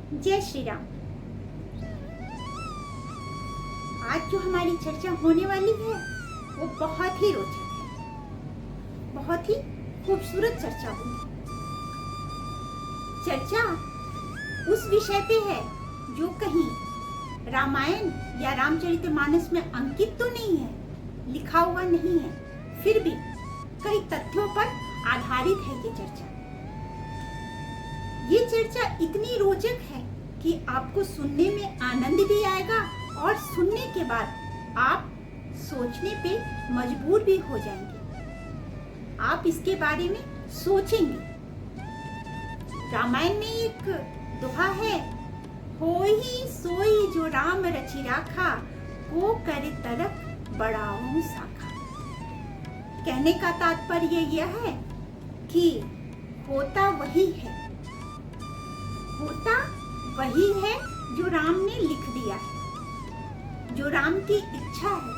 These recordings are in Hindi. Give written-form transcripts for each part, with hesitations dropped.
जय श्री राम। आज जो हमारी चर्चा होने वाली है वो बहुत ही रोचक है, बहुत ही खूबसूरत चर्चा होगी। चर्चा उस विषय पे है जो कहीं रामायण या रामचरितमानस में अंकित तो नहीं है, लिखा हुआ नहीं है, फिर भी कई तथ्यों पर आधारित है ये चर्चा इतनी रोचक है कि आपको सुनने में आनंद भी आएगा और सुनने के बाद आप सोचने पे मजबूर भी हो जाएंगे। आप इसके बारे में सोचेंगे। रामायण में एक दोहा है, होई सोई जो राम रचि राखा, को करे तरक बढ़ाऊं शाखा। कहने का तात्पर्य यह है कि होता वही है, होता वही है जो राम ने लिख दिया है, जो राम की इच्छा है,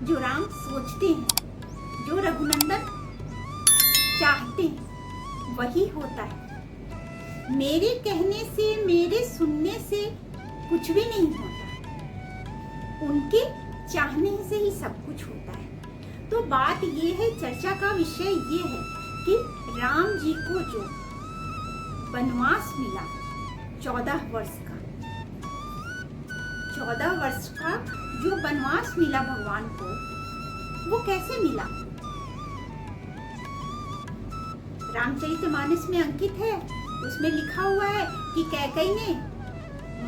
जो राम सोचते हैं, जो रघुनंदन चाहते हैं, वही होता है। मेरे कहने से, मेरे सुनने से कुछ भी नहीं होता, उनके चाहने से ही सब कुछ होता है। तो बात ये है, चर्चा का विषय ये है कि राम जी को जो वनवास मिला 14 वर्ष का, 14 वर्ष का जो वनवास मिला भगवान को, वो कैसे मिला? रामचरितमानस में अंकित है, उसमें लिखा हुआ है कि कैकेयी ने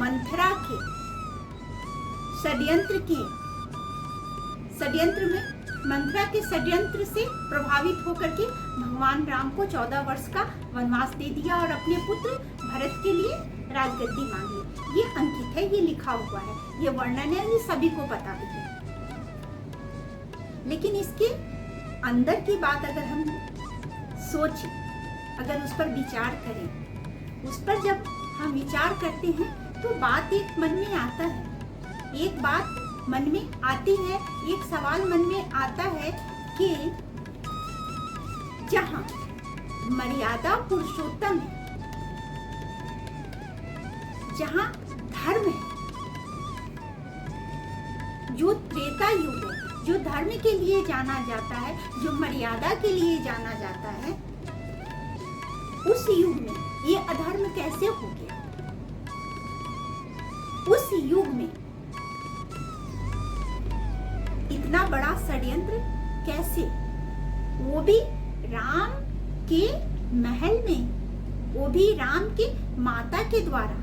मंथरा के मंथरा के षड्यंत्र से प्रभावित होकर के भगवान राम को 14 वर्ष का वनवास दे दिया और अपने पुत्र भरत के लिए राजगद्दी मांग ली। ये अंकित है, ये लिखा हुआ है, ये वर्णन है, ये सभी को पता भी है। लेकिन इसके अंदर की बात अगर हम सोचें, अगर उस पर विचार करें, उस पर जब हम विचार करते हैं तो बात एक मन में आता है, एक बात मन में आती है, एक सवाल मन में आता है कि जहां मर्यादा पुरुषोत्तम है, जहां धर्म है, जो त्रेता युग है, जो धर्म के लिए जाना जाता है, जो मर्यादा के लिए जाना जाता है, उस युग में ये अधर्म कैसे हो गया? उस युग में इतना बड़ा षड्यंत्र कैसे, वो भी राम के महल में, वो भी राम के माता के द्वारा?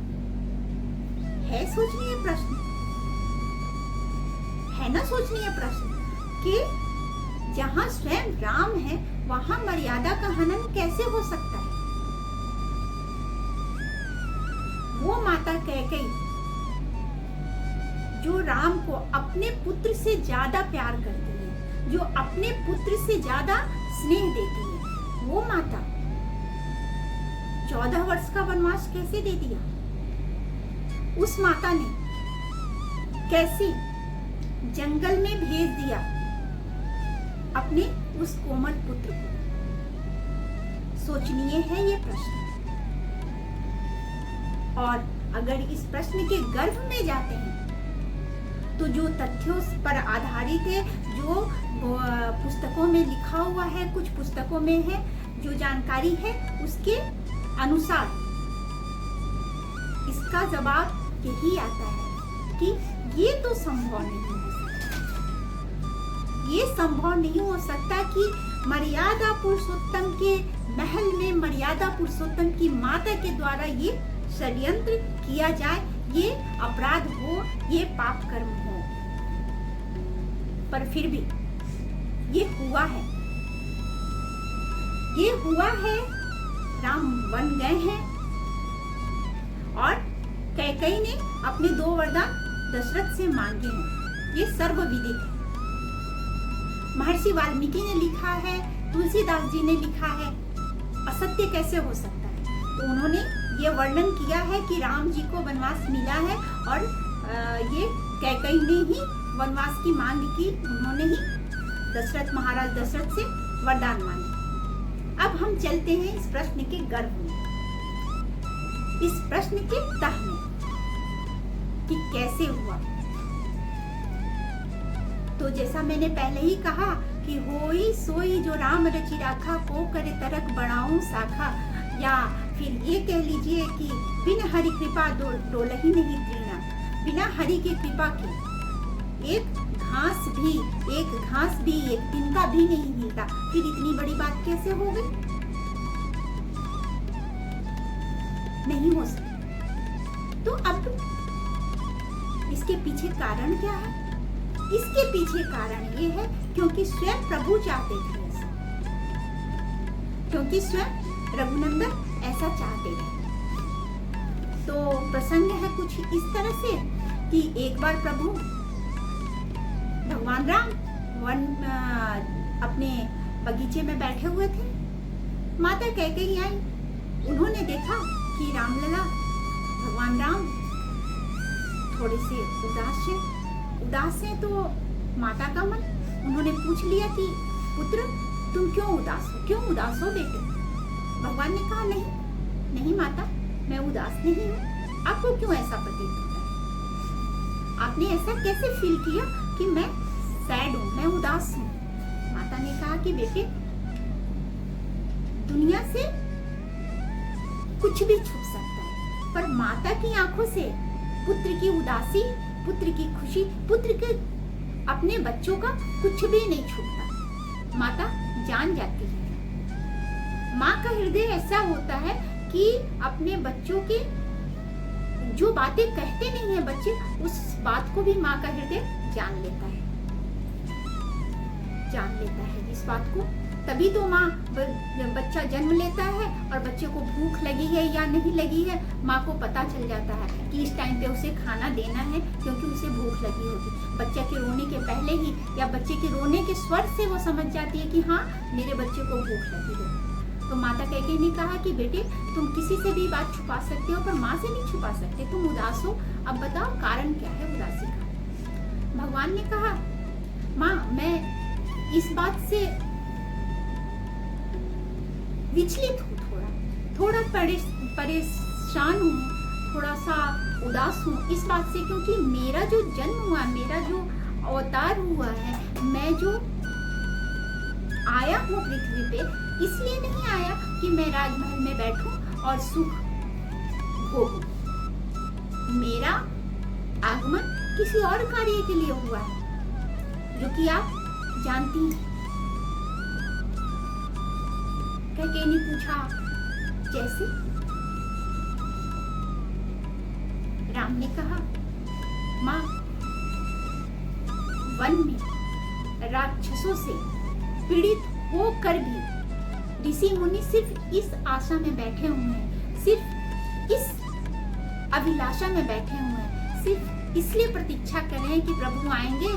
है सोचनीय प्रश्न, है ना सोचनीय प्रश्न कि जहां स्वयं राम है वहां मर्यादा का हनन कैसे हो सकता है? वो माता कैकेयी जो राम को अपने पुत्र से ज्यादा प्यार करती है, जो अपने पुत्र से ज्यादा स्नेह देती है, वो माता 14 वर्ष का वनवास कैसे दे दिया? उस माता ने कैसे जंगल में भेज दिया अपने उस कोमल पुत्र को? सोचनीय है ये प्रश्न। और अगर इस प्रश्न के गर्भ में जाते हैं तो जो तथ्यों पर आधारित है, जो पुस्तकों में लिखा हुआ है, कुछ पुस्तकों में है जो जानकारी है, उसके अनुसार इसका जवाब यही आता है कि ये तो संभव नहीं हो सकता। ये संभव नहीं हो सकता कि मर्यादा पुरुषोत्तम के महल में मर्यादा पुरुषोत्तम की माता के द्वारा ये षड्यंत्र किया जाए, ये अपराध हो, ये पाप कर्म हो। पर फिर भी ये हुआ है, ये हुआ है। राम वन गए हैं और कैकेयी ने अपने 2 वरदान दशरथ से मांगे हैं, ये सर्वविदित है। महर्षि वाल्मीकि ने लिखा है, तुलसीदास जी ने लिखा है, असत्य कैसे हो सकता है? तो उन्होंने ये वर्णन किया है कि राम जी को वनवास मिला है और ये कैकेयी ने ही वनवास की मांग की, उन्होंने ही दशरथ महाराज दशरथ से वरदान मांगे। अब हम चलते हैं इस प्रश्न के गर्भ में। इस प्रश्न के तह में कि कैसे हुआ। तो जैसा मैंने पहले ही कहा कि होई सोई जो राम रचि राखा, को करे तरक बढ़ाऊं शाखा, या फिर ये कह लीजिए कि बिन हरि कृपा डोलही नहीं तृणा, बिना हरि की कृपा के एक घास भी एक तिनका भी नहीं हिलता। फिर इतनी बड़ी बात कैसे हो गई? नहीं हो सकती। तो अब इसके पीछे कारण क्या है? इसके पीछे कारण ये है क्योंकि स्वयं प्रभु चाहते थे ऐसा, क्योंकि स्वयं रघुनंदन ऐसा चाहते थे। तो प्रसंग है कुछ इस तरह से कि एक बार प्रभु भगवान राम अपने बगीचे में बैठे हुए थे। माता कैकेयी आई, उन्होंने देखा कि रामलला भगवान राम थोड़े से उदास है। तो माता का मन, उन्होंने पूछ लिया कि पुत्र तुम क्यों उदास हो बेटे? भगवान ने कहा नहीं माता, मैं उदास नहीं हूँ। आपको क्यों ऐसा प्रतीत होता है? आपने ऐसा कैसे फील किया कि मैं सैड हूँ, मैं उदास हूँ? माता ने कहा कि बेटे दुनिया से कुछ भी छुप सकता है, पर माता की आंखों से पुत्र की उदासी, पुत्र की खुशी, पुत्र के अपने बच्चों का कुछ भी नहीं छुपता। माता जान जाती है। माँ का हृदय ऐसा होता है कि अपने बच्चों के जो बातें कहते नहीं है बच्चे, उस बात को भी माँ का हृदय जान लेता है इस बात को। तभी तो माँ बच्चा जन्म लेता है और बच्चे को भूख लगी है या नहीं लगी है, माँ को पता चल जाता है कि इस टाइम पे उसे खाना देना है क्योंकि उसे भूख लगी होगी। बच्चे के रोने के पहले ही या बच्चे के रोने के स्वर से वो समझ जाती है कि हाँ मेरे बच्चे को भूख लगी है। तो माता कैकेयी ने कहा कि बेटे तुम किसी से भी बात छुपा सकते हो पर माँ से नहीं छुपा सकते। तुम उदास हो, अब बताओ कारण क्या है उदासी का? भगवान ने कहा माँ मैं इस बात से विचलित हूँ, थोड़ा परेशान हूँ, थोड़ा सा उदास हूँ इस बात से क्योंकि मेरा जो जन्म हुआ, मेरा जो अवतार हुआ है, मैं जो आया हूँ पृथ्वी पे, इसलिए नहीं आया कि मैं राजमहल में बैठूं और सुख भोगूं। मेरा आगमन किसी और कार्य के लिए हुआ है जो कि आप जानती हैं। कैकेयी ने पूछा जैसे? राम ने कहा माँ वन में राक्षसों से पीड़ित होकर भी ऋषि मुनि सिर्फ इस आशा में बैठे हुए हैं, सिर्फ इस अभिलाषा में बैठे हुए हैं, सिर्फ इसलिए प्रतीक्षा कर रहे हैं कि प्रभु आएंगे,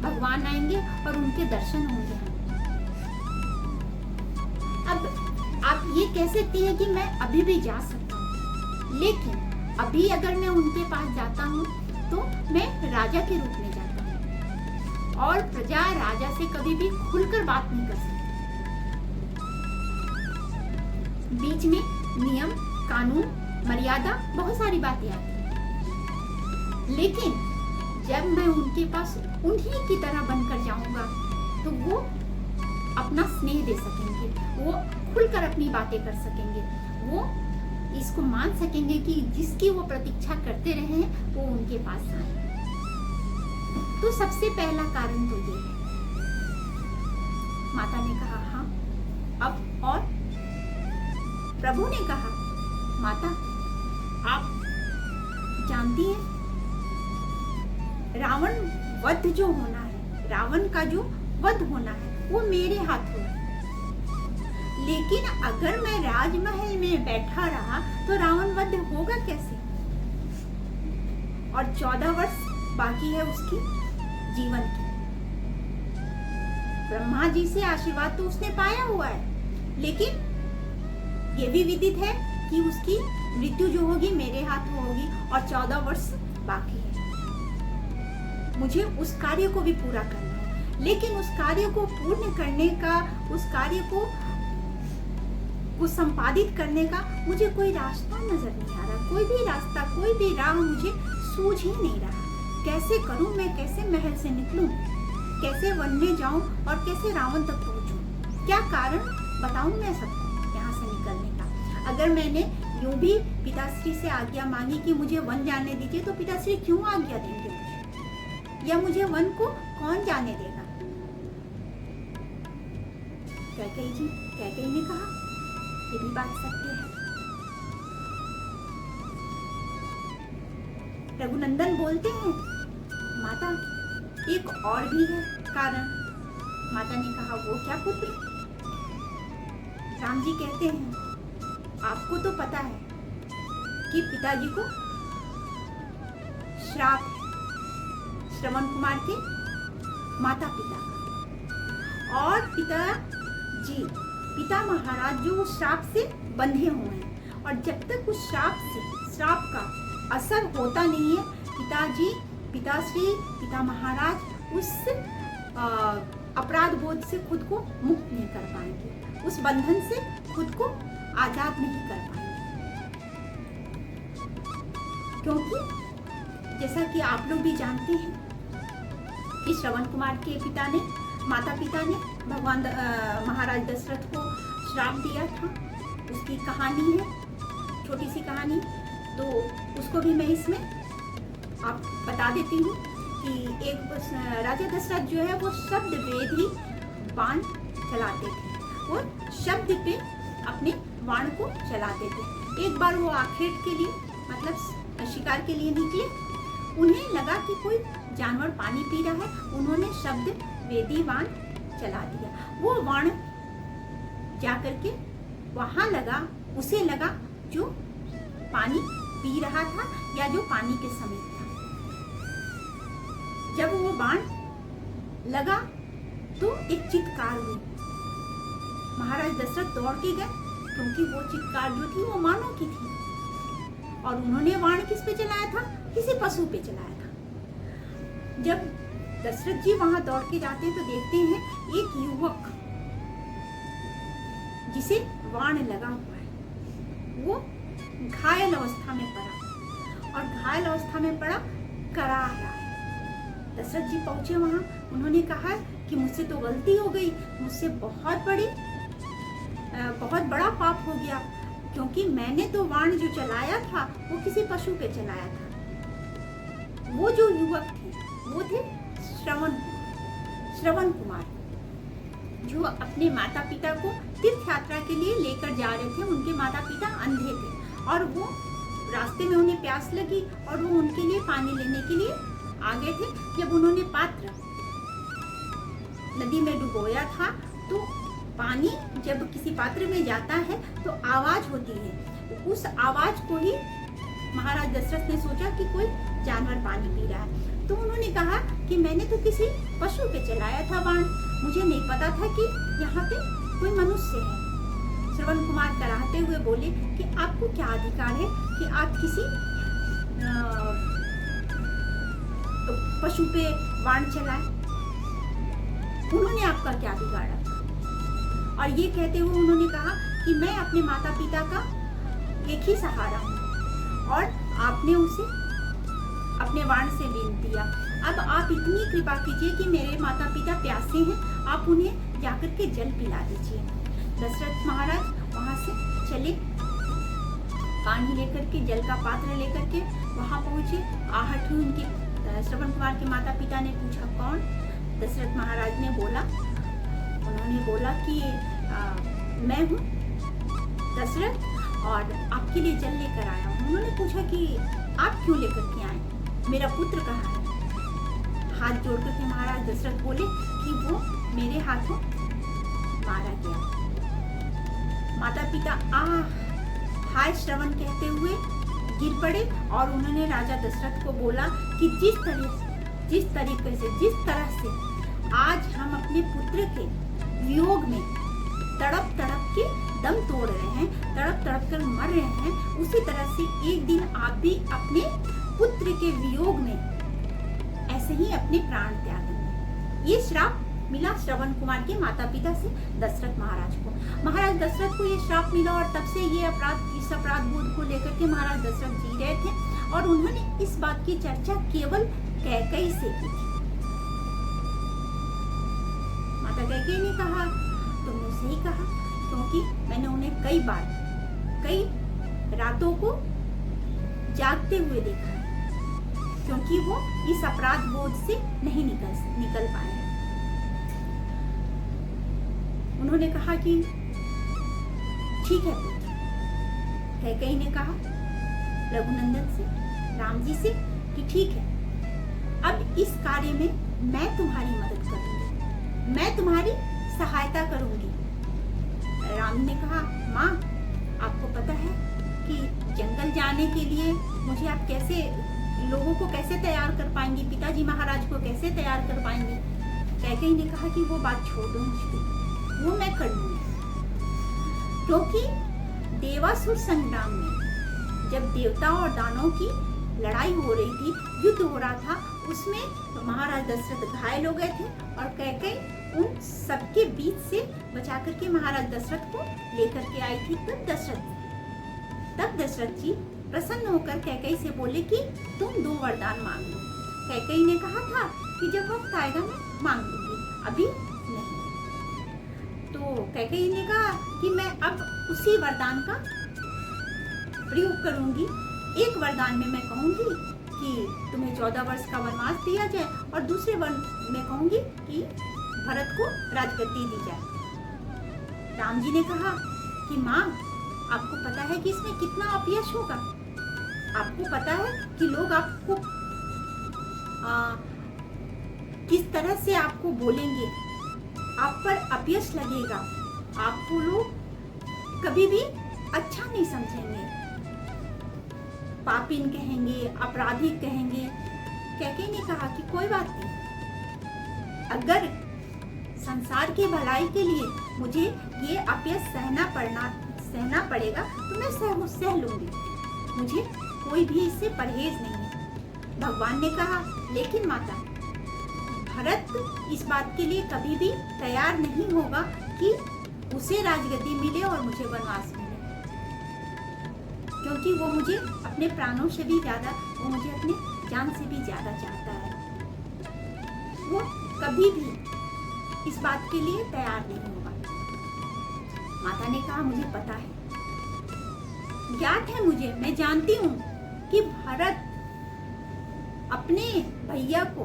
भगवान आएंगे और उनके दर्शन होंगे। अब आप ये कह सकती हैं कि मैं अभी भी जा सकता हूँ, लेकिन अभी अगर मैं उनके पास जाता हूँ तो मैं राजा के रूप में जाता हूँ और प्रजा राजा से कभी भी खुलकर बात नहीं कर सकती। बीच में नियम, कानून, मर्यादा, बहुत सारी बातें आती हैं, लेकिन जब मैं उनके पास उन्हीं की तरह बनकर जाऊंगा तो वो अपना स्नेह दे सकेंगे, वो खुलकर अपनी बातें कर सकेंगे, वो इसको मान सकेंगे कि जिसकी वो प्रतीक्षा करते रहे हैं वो उनके पास आए। तो सबसे पहला कारण तो ये है। माता ने कहा हाँ, अब और? प्रभु ने कहा माता आप जानती हैं रावण वध जो होना है, रावण का जो वध होना है वो मेरे हाथों है, लेकिन अगर मैं राजमहल में बैठा रहा तो रावण वध होगा कैसे? और 14 वर्ष बाकी है उसकी जीवन की। ब्रह्मा जी से आशीर्वाद तो उसने पाया हुआ है, लेकिन ये भी विदित है कि उसकी मृत्यु जो होगी मेरे हाथों होगी और 14 वर्ष बाकी है। मुझे उस कार्य को भी पूरा करना है, लेकिन उस कार्य को पूर्ण करने का, उस कार्य को को संपादित करने का मुझे कोई रास्ता नजर नहीं आ रहा, कोई भी रास्ता, कोई भी राह मुझे सूझ ही नहीं रहा। कैसे करूं मैं, कैसे महल से निकलूं, कैसे वन में जाऊं और कैसे रावण तक पहुंचूं? क्या कारण बताऊं मैं सबको यहाँ से निकलने का? अगर मैंने यूं भी पिताश्री से आज्ञा मांगी कि मुझे वन जाने दीजिए, तो पिताश्री क्यों आज्ञा देंगे मुझे, या मुझे वन को कौन जाने देगा? कैकेयी ने कहा, ये भी बात सत्य है। रघुनंदन बोलते हैं, माता एक और भी है कारण। माता ने कहा, वो क्या पुत्र? राम जी कहते हैं, आपको तो पता है कि पिताजी को श्राप है श्रवण कुमार के माता पिता का, और पिता महाराज जो उस श्राप से बंधे हुए हैं, और जब तक उस श्राप का असर होता नहीं है, पिताश्री, पिता महाराज उस अपराध बोध से खुद को मुक्त नहीं कर पाएंगे, उस बंधन से खुद को आजाद नहीं कर पाएंगे। क्योंकि जैसा कि आप लोग भी जानते हैं कि श्रवण कुमार के माता पिता ने भगवान महाराज दशरथ को श्राप दिया था। उसकी कहानी है, छोटी सी कहानी, तो उसको भी मैं इसमें आप बता देती हूँ कि एक राजा दशरथ जो है वो शब्द वेदी बाण चलाते थे, वो शब्द पे अपने बाण को चलाते थे। एक बार वो आखेट के लिए, मतलब शिकार के लिए निकले, उन्हें लगा कि कोई जानवर पानी पी रहा है, उन्होंने शब्द वेदी बाण चला दिया। वो बाण जाकर के वहां लगा, उसे लगा जो पानी पी रहा था या जो पानी के समीप था। जब वो बाण लगा तो एक चित्कार हुई। महाराज दशरथ दौड़ के गए, क्योंकि वो चित्कार जो थी वो मानव की थी, और उन्होंने बाण किस पे चलाया था? किसी पशु पे चलाया था। जब दशरथ जी वहां दौड़ के जाते हैं तो देखते हैं एक युवक जिसे बाण लगा हुआ है, वो घायल अवस्था में पड़ा, और घायल अवस्था में पड़ा करा रहा है। दशरथ जी पहुंचे वहां, उन्होंने कहा कि मुझसे तो गलती हो गई, मुझसे बहुत बड़ा पाप हो गया, क्योंकि मैंने तो बाण जो चलाया था वो किसी पशु पे चलाया था। वो जो युवक थे वो थे श्रवण कुमार, जो अपने माता पिता को तीर्थ यात्रा के लिए लेकर जा रहे थे। उनके माता पिता अंधे थे, और वो रास्ते में उन्हें प्यास लगी और वो उनके लिए पानी लेने के लिए आ गए थे। जब उन्होंने पात्र नदी में डुबोया था, तो पानी जब किसी पात्र में जाता है तो आवाज होती है। उस आवाज को ही महाराज दशरथ ने सोचा कि कोई जानवर पानी पी रहा है, तो उन्होंने कहा कि मैंने तो किसी पशु पे चलाया था बाण, मुझे नहीं पता था कि यहाँ पे कोई मनुष्य है। श्रवण कुमार कराहते हुए बोले कि आपको क्या अधिकार है कि आप किसी पशु पे बाण चलाए? उन्होंने आपका क्या बिगाड़ा? और ये कहते हुए उन्होंने कहा कि मैं अपने माता पिता का एक ही सहारा हूँ, और आपने उसे अपने बाण से बीन दिया। अब आप इतनी कृपा कीजिए कि मेरे माता पिता प्यासे हैं, आप उन्हें जाकर के जल पिला दीजिए। दशरथ महाराज वहां से चले, पानी लेकर के, जल का पात्र लेकर के वहां पहुंचे। आहट हुई उनके। श्रवण कुमार के माता पिता ने पूछा कौन? दशरथ महाराज ने बोला, उन्होंने बोला कि मैं हूँ दशरथ, और आपके लिए जल लेकर आया हूँ। उन्होंने पूछा कि आप क्यों लेकर के आए, मेरा पुत्र कहाँ है? हाथ जोड़ करके महाराज दशरथ बोले कि वो मेरे हाथों मारा गया। माता पिता हाय श्रवण कहते हुए गिर पड़े, और उन्होंने राजा दशरथ को बोला कि जिस तरह से आज हम अपने पुत्र के वियोग में तड़प के दम तोड़ रहे हैं, तड़प कर मर रहे हैं, उसी तरह से एक दिन आप भी अपने पुत्र के वियोग में ऐसे ही अपने प्राण त्यागेंगे। ये श्राप मिला श्रवण कुमार के माता पिता से दशरथ महाराज को। महाराज दशरथ को ये श्राप मिला और तब से इस अपराध बोध को लेकर के महाराज दशरथ जी रहे थे और उन्होंने इस बात की चर्चा केवल कैकेयी से की थी। माता कैकेयी ने कहा, तुमने सही कहा, क्योंकि मैंने उन्हें कई रातों को जागते हुए देखा है, क्योंकि वो इस अपराध बोध से नहीं निकल पाए। उन्होंने कहा कि ठीक है पुत्र। कैकेयी ने कहा रघुनंदन से, राम जी से कि ठीक है, अब इस कार्य में मैं तुम्हारी मदद करूंगी, मैं तुम्हारी सहायता करूंगी। राम ने कहा, माँ आपको पता है कि जंगल जाने के लिए मुझे आप कैसे लोगों को कैसे तैयार कर पाएंगी, पिताजी महाराज को कैसे तैयार कर पाएंगी। कैकेयी ने कहा कि वो बात छोड़ दो मुझ पे, वो मैं कर लूंगी। क्योंकि देवासुर संग्राम में जब देवता और दानवों की लड़ाई हो रही थी, युद्ध हो रहा था, उसमें तो महाराज दशरथ घायल हो गए थे और कैकेयी उन सबके बीच से बचा करके महाराज दशरथ को लेकर के आई थी। तब दशरथ जी प्रसन्न होकर कैकेयी से बोले कि तुम 2 वरदान मांग लो। कैकेयी ने कहा था कि जब वक्त आएगा मैं मांग लूंगी, अभी नहीं। तो कैकेयी ने कहा कि मैं अब उसी वरदान का प्रयोग करूंगी। एक वरदान में मैं कहूंगी कि तुम्हें 14 वर्ष का वनवास दिया जाए और दूसरे वन में कहूंगी कि भरत को राजगद्दी दी जाए। राम जी ने कहा कि माँ आपको पता है कि इसमें कितना अपयश होगा, आपको पता है कि लोग आपको किस तरह से आपको बोलेंगे, आप पर अपयश लगेगा, आपको लोग कभी भी अच्छा नहीं समझेंगे, पापीन कहेंगे, अपराधी कहेंगे। कैकेयी ने कहा कि कोई बात नहीं, अगर संसार की भलाई के लिए मुझे ये अपयश सहना पड़ेगा तो मैं सह लूंगी, मुझे कोई भी इससे परहेज नहीं है। भगवान ने कहा लेकिन माता, भरत इस बात के लिए कभी भी तैयार नहीं होगा कि उसे राजगद्दी मिले और मुझे वनवास मिले, क्योंकि वो मुझे अपने प्राणों से भी ज्यादा, वो मुझे अपने जान से भी ज्यादा चाहता है। वो कभी भी इस बात के लिए तैयार नहीं होगा। माता ने कहा मुझे पता है, ज्ञात है मुझे, मैं जानती हूँ कि भरत अपने भैया को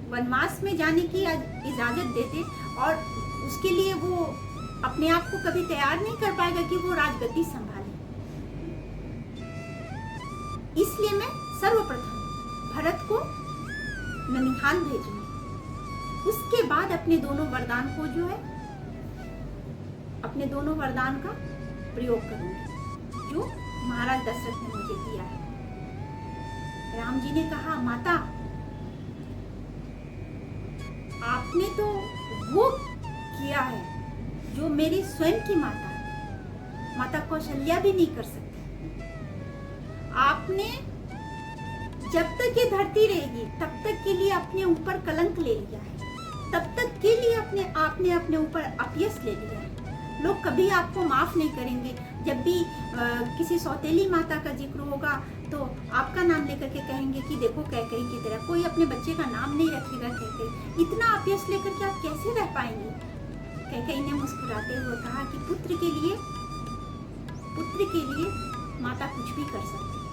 वनवास में जाने की इजाजत देते और उसके लिए वो अपने आप को कभी तैयार नहीं कर पाएगा कि वो राजगद्दी संभाले। इसलिए मैं सर्वप्रथम भरत को ननिहाल भेजूंगी, उसके बाद अपने दोनों वरदान को जो है, अपने दोनों वरदान का प्रयोग करूंगी जो महाराज दशरथ ने मुझे दिया है। राम जी ने कहा माता, आपने तो वो किया है जो मेरी स्वयं की माता कौशल्या भी नहीं कर सकती। आपने जब तक ये धरती रहेगी तब तक के लिए अपने ऊपर कलंक ले लिया है, तब तक के लिए आपने अपने ऊपर अपयश ले लिया है। लोग कभी आपको माफ नहीं करेंगे। जब भी किसी सौतेली माता का जिक्र होगा तो आपका नाम लेकर के कहेंगे कि देखो कैकेयी की तरह। कोई अपने बच्चे का नाम नहीं रखेगा कैकेयी। इतना अपयश लेकर के आप कैसे रह पाएंगे? कैकेयी ने मुस्कुराते हुए कहा कि पुत्र के लिए माता कुछ भी कर सकती है,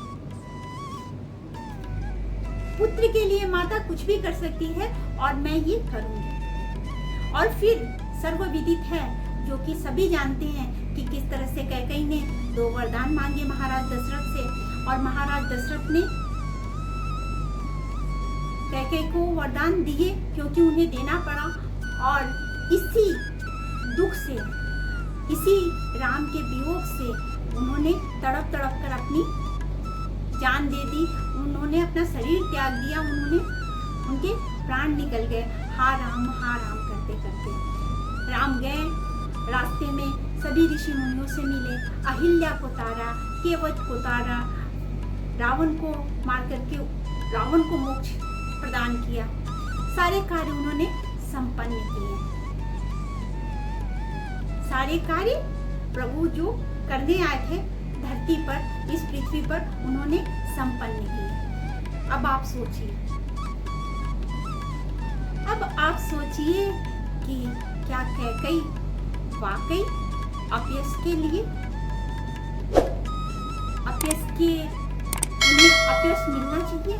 पुत्र के लिए माता कुछ भी कर सकती है और मैं ये करूंगी। और फिर सर्वविदित है, जो कि सभी जानते हैं कि किस तरह से कैकेयी ने 2 वरदान मांगे महाराज दशरथ से और महाराज दशरथ ने कैकेयी को वरदान दिए क्योंकि उन्हें देना पड़ा। और इसी दुख से, इसी राम के वियोग से उन्होंने तड़प तड़प कर अपनी जान दे दी, उन्होंने अपना शरीर त्याग दिया, उनके प्राण निकल गए। हा राम करते करते राम गए। रास्ते में सभी ऋषि मुनियों से मिले, अहिल्या को तारा, केवट को तारा, रावण को मार करके रावण को मोक्ष प्रदान किया। सारे कार्य उन्होंने संपन्न किए। सारे कार्य प्रभु जो करने आए थे धरती पर, इस पृथ्वी पर, उन्होंने संपन्न किए। अब आप सोचिए कि क्या कैकेयी वाकई उन्हें अपयश मिलना चाहिए?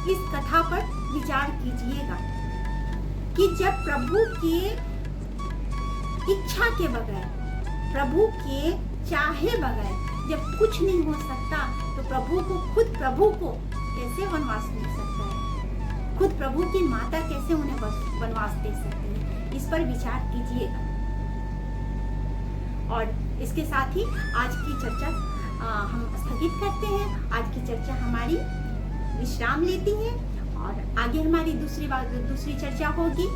इस कथा पर विचार कीजिएगा कि जब प्रभु के इच्छा के बगैर, प्रभु के चाहे बगैर जब कुछ नहीं हो सकता, तो खुद प्रभु को कैसे वनवास मिल सकता है? खुद प्रभु की माता कैसे उन्हें वनवास दे सकती है? इस पर विचार कीजिएगा। और इसके साथ ही आज की चर्चा हम स्थगित करते हैं। आज की चर्चा हमारी विश्राम लेती है और आगे हमारी दूसरी चर्चा होगी।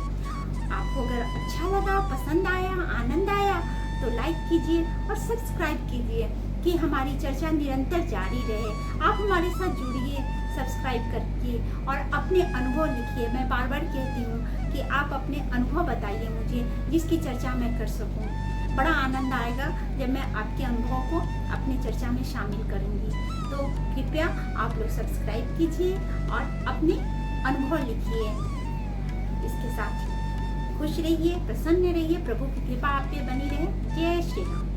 आपको अगर अच्छा लगा, पसंद आया, आनंद आया तो लाइक कीजिए और सब्सक्राइब कीजिए कि हमारी चर्चा निरंतर जारी रहे। आप हमारे साथ जुड़िए सब्सक्राइब करके और अपने अनुभव लिखिए। मैं बार बार कहती हूँ कि आप अपने अनुभव बताइए मुझे, जिसकी चर्चा मैं कर सकूँ। बड़ा आनंद आएगा जब मैं आपके अनुभव को अपनी चर्चा में शामिल करूँगी। तो कृपया आप लोग सब्सक्राइब कीजिए और अपने अनुभव लिखिए। इसके साथ खुश रहिए, प्रसन्न रहिए, प्रभु की कृपा आप पे बनी रहे। जय श्री राम।